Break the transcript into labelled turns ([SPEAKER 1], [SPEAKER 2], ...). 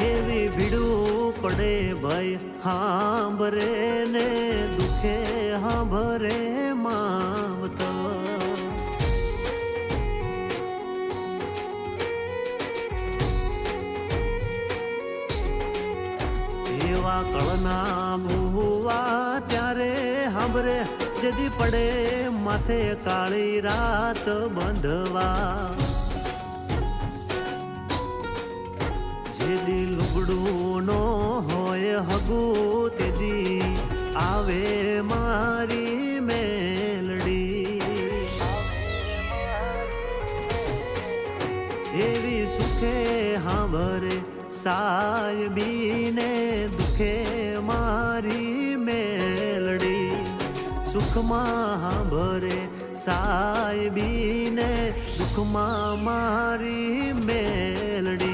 [SPEAKER 1] એવી ભીડું પડે ભાઈ હાંભરે ને દુખે હાંભરે માવતો એવા કળના ભૂવા ત્યારે હાંભરે જદી પડે માથે કાળી રાત બંધવા જેદી લુગડું નો હોય હગું તેદી આવે મારી મેલડી એવી સુખે હાંભરે સાયબીને દુખે મારી મેલડી સુખમાં હાંભરે સાયબીને દુખમાં મારી મેલડી